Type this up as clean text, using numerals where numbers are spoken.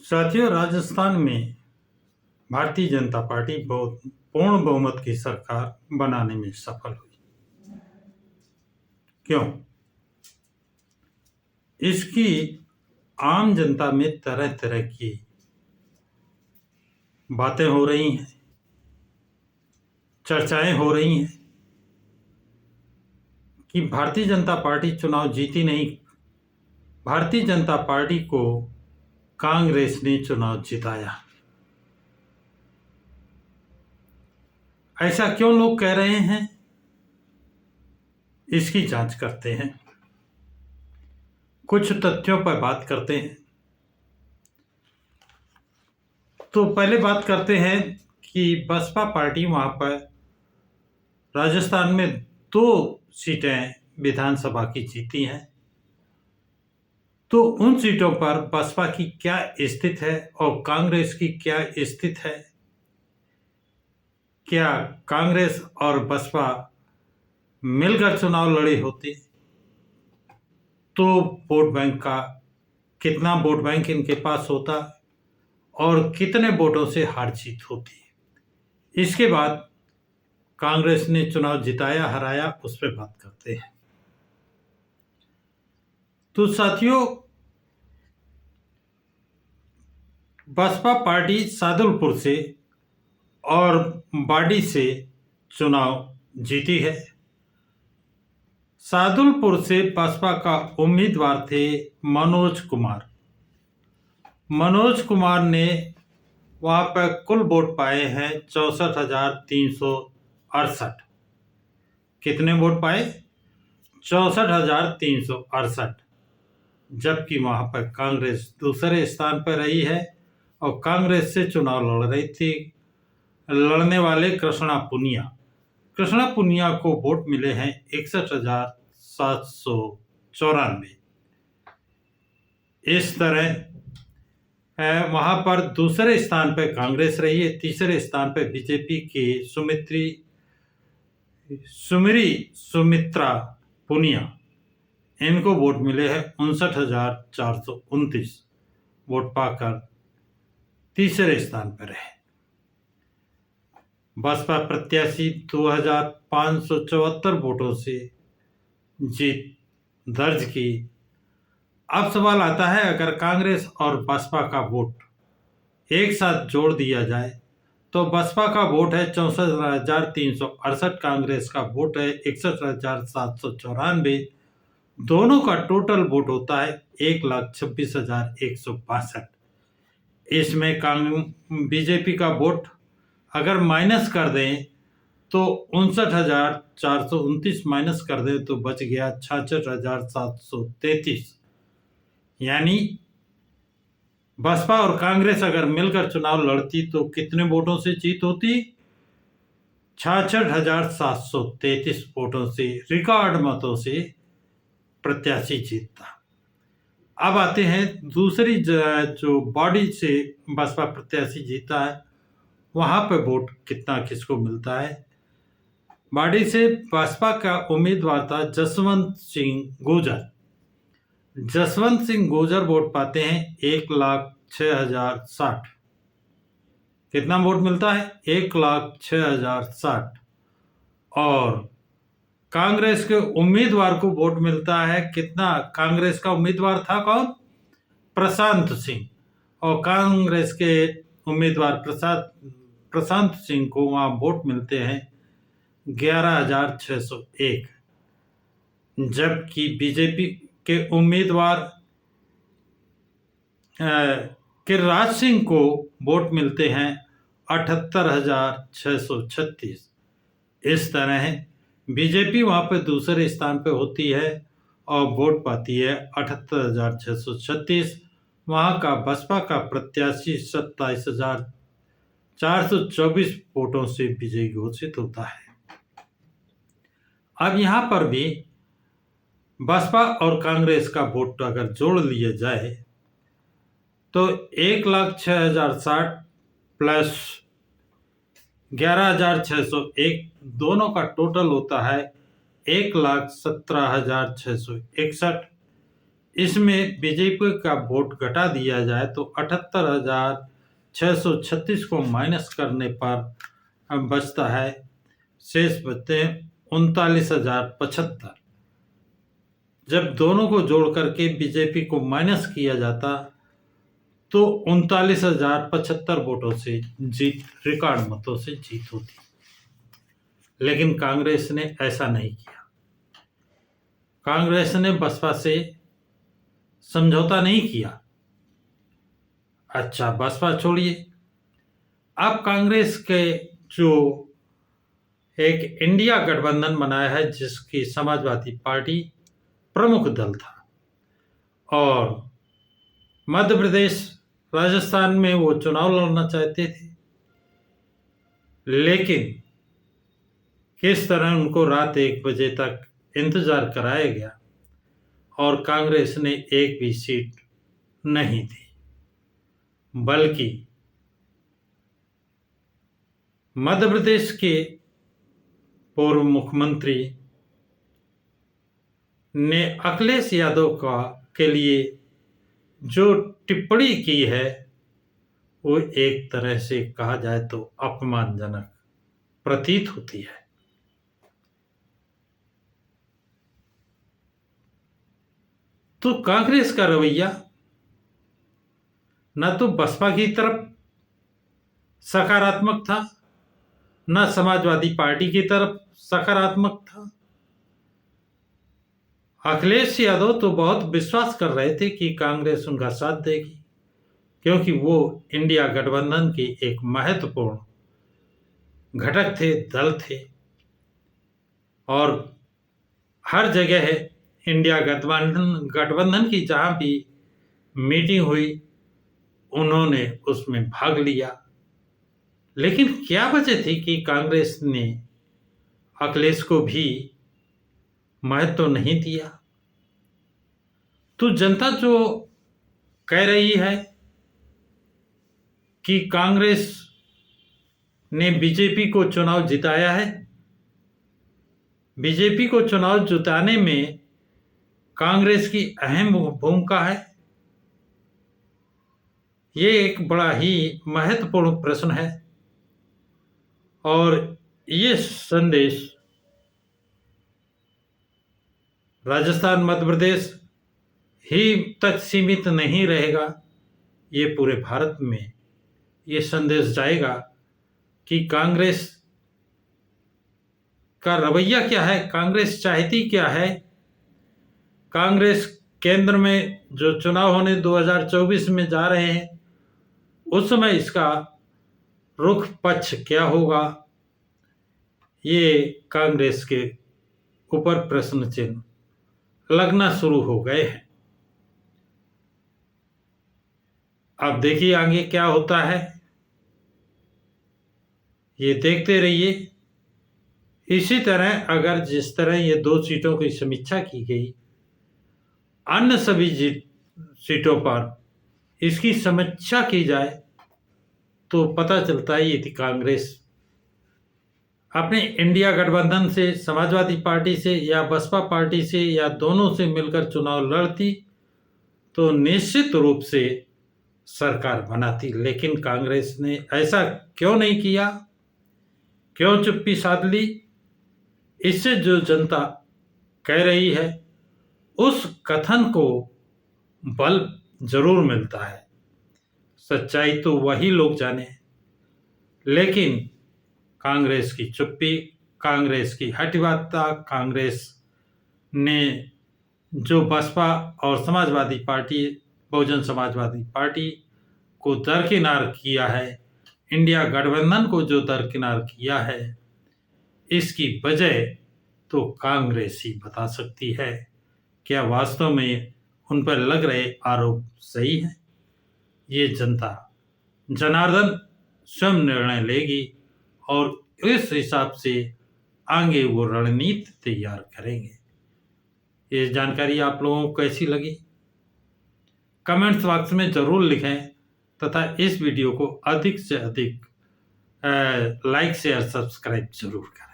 साथियों, राजस्थान में भारतीय जनता पार्टी बहुत पूर्ण बहुमत की सरकार बनाने में सफल हुई। क्यों? इसकी आम जनता में तरह तरह की बातें हो रही हैं, चर्चाएं हो रही हैं कि भारतीय जनता पार्टी चुनाव जीती नहीं, भारतीय जनता पार्टी को कांग्रेस ने चुनाव जिताया। ऐसा क्यों लोग कह रहे हैं, इसकी जांच करते हैं, कुछ तथ्यों पर बात करते हैं। तो पहले बात करते हैं कि बसपा पार्टी वहां पर राजस्थान में 2 सीटें विधानसभा की जीती हैं। तो उन सीटों पर बसपा की क्या स्थिति है और कांग्रेस की क्या स्थिति है? क्या कांग्रेस और बसपा मिलकर चुनाव लड़े होते तो वोट बैंक का कितना वोट बैंक इनके पास होता और कितने वोटों से हार जीत होती? इसके बाद कांग्रेस ने चुनाव जिताया हराया, उस पर बात करते हैं। तो साथियों, बसपा पार्टी सादुलपुर से और बाडी से चुनाव जीती है। सादुलपुर से बसपा का उम्मीदवार थे मनोज कुमार। मनोज कुमार ने वहां पर कुल वोट पाए हैं 64,368। कितने वोट पाए? 64,368। जबकि वहां पर कांग्रेस दूसरे स्थान पर रही है और कांग्रेस से चुनाव लड़ रही थी लड़ने वाले कृष्णा पुनिया को वोट मिले हैं 61,794। इस तरह वहां पर दूसरे स्थान पर कांग्रेस रही है, तीसरे स्थान पर बीजेपी की सुमित्रा पुनिया, इनको वोट मिले हैं 59,429 वोट पाकर तीसरे स्थान पर है। बसपा प्रत्याशी 2,574 वोटों से जीत दर्ज की। अब सवाल आता है, अगर कांग्रेस और बसपा का वोट एक साथ जोड़ दिया जाए तो बसपा का वोट है 64,368, कांग्रेस का वोट है 61,794। दोनों का टोटल वोट होता है 1,26,162। इसमें बीजेपी का वोट अगर माइनस कर दें तो 59,429 माइनस कर दें तो बच गया 66,733। यानी बसपा और कांग्रेस अगर मिलकर चुनाव लड़ती तो कितने वोटों से जीत होती? 66,733 वोटों से, रिकॉर्ड मतों से प्रत्याशी जीतता। अब आते हैं दूसरी जो बॉडी से बसपा प्रत्याशी जीता है, वहां पर वोट कितना किसको मिलता है। बॉडी से बसपा का उम्मीदवार था जसवंत सिंह गुर्जर वोट पाते हैं 1,06,060। कितना वोट मिलता है? 1,06,060। और कांग्रेस के उम्मीदवार को वोट मिलता है कितना? कांग्रेस का उम्मीदवार था कौन? प्रशांत सिंह। और कांग्रेस के उम्मीदवार प्रशांत सिंह को वहां वोट मिलते हैं 11,601। जबकि बीजेपी के उम्मीदवार किरराज सिंह को वोट मिलते हैं 78,636। इस तरह बीजेपी वहां पर दूसरे स्थान पर होती है और वोट पाती है 78,636। वहां का बसपा का प्रत्याशी 27,424 वोटों से विजयी घोषित होता है। अब यहां पर भी बसपा और कांग्रेस का वोट अगर जोड़ लिया जाए तो 1,06,060 प्लस 11,601 दोनों का टोटल होता है 1,17,661। इसमें बीजेपी का वोट घटा दिया जाए तो 78,636 को माइनस करने पर बचता है, शेष बचते हैं 39,075। जब दोनों को जोड़ करके बीजेपी को माइनस किया जाता तो 39,075 वोटों से जीत, रिकॉर्ड मतों से जीत होती। लेकिन कांग्रेस ने ऐसा नहीं किया। कांग्रेस ने बसपा से समझौता नहीं किया। अच्छा, बसपा छोड़िए, अब कांग्रेस के जो एक इंडिया गठबंधन बनाया है जिसकी समाजवादी पार्टी प्रमुख दल था, और मध्य प्रदेश राजस्थान में वो चुनाव लड़ना चाहते थे, लेकिन किस तरह उनको रात 1 बजे तक इंतजार कराया गया और कांग्रेस ने एक भी सीट नहीं दी, बल्कि मध्य प्रदेश के पूर्व मुख्यमंत्री ने अखिलेश यादव के लिए जो टिप्पणी की है वो एक तरह से कहा जाए तो अपमानजनक प्रतीत होती है। तो कांग्रेस का रवैया न तो बसपा की तरफ सकारात्मक था, न समाजवादी पार्टी की तरफ सकारात्मक था। अखिलेश यादव तो बहुत विश्वास कर रहे थे कि कांग्रेस उनका साथ देगी, क्योंकि वो इंडिया गठबंधन की एक महत्वपूर्ण घटक थे, दल थे, और हर जगह इंडिया गठबंधन की जहां भी मीटिंग हुई उन्होंने उसमें भाग लिया। लेकिन क्या वजह थी कि कांग्रेस ने अखिलेश को भी महत्व नहीं दिया? तो जनता जो कह रही है कि कांग्रेस ने बीजेपी को चुनाव जिताया है, बीजेपी को चुनाव जिताने में कांग्रेस की अहम भूमिका है, ये एक बड़ा ही महत्वपूर्ण प्रश्न है। और ये संदेश राजस्थान, मध्य प्रदेश ही तक सीमित नहीं रहेगा, ये पूरे भारत में ये संदेश जाएगा कि कांग्रेस का रवैया क्या है, कांग्रेस चाहती क्या है। कांग्रेस केंद्र में जो चुनाव होने 2024 में जा रहे हैं उस समय इसका रुख पक्ष क्या होगा, ये कांग्रेस के ऊपर प्रश्न चिन्ह लगना शुरू हो गए हैं। अब देखिए आगे क्या होता है, ये देखते रहिए। इसी तरह अगर जिस तरह ये 2 सीटों की समीक्षा की गई, अन्य सभी सीटों पर इसकी समीक्षा की जाए तो पता चलता है यदि कांग्रेस अपने इंडिया गठबंधन से, समाजवादी पार्टी से या बसपा पार्टी से या दोनों से मिलकर चुनाव लड़ती तो निश्चित रूप से सरकार बनाती। लेकिन कांग्रेस ने ऐसा क्यों नहीं किया, क्यों चुप्पी साध ली? इससे जो जनता कह रही है उस कथन को बल जरूर मिलता है, सच्चाई तो वही लोग जाने। लेकिन कांग्रेस की चुप्पी, कांग्रेस की हठीबाता, कांग्रेस ने जो बसपा और समाजवादी पार्टी, बहुजन समाजवादी पार्टी को दरकिनार किया है, इंडिया गठबंधन को जो दरकिनार किया है, इसकी वजह तो कांग्रेस ही बता सकती है। क्या वास्तव में उन पर लग रहे आरोप सही है? ये जनता जनार्दन स्वयं निर्णय लेगी और इस हिसाब से आगे वो रणनीति तैयार करेंगे। ये जानकारी आप लोगों को कैसी लगी कमेंट्स बॉक्स में जरूर लिखें, तथा इस वीडियो को अधिक से अधिक लाइक, शेयर, सब्सक्राइब जरूर करें।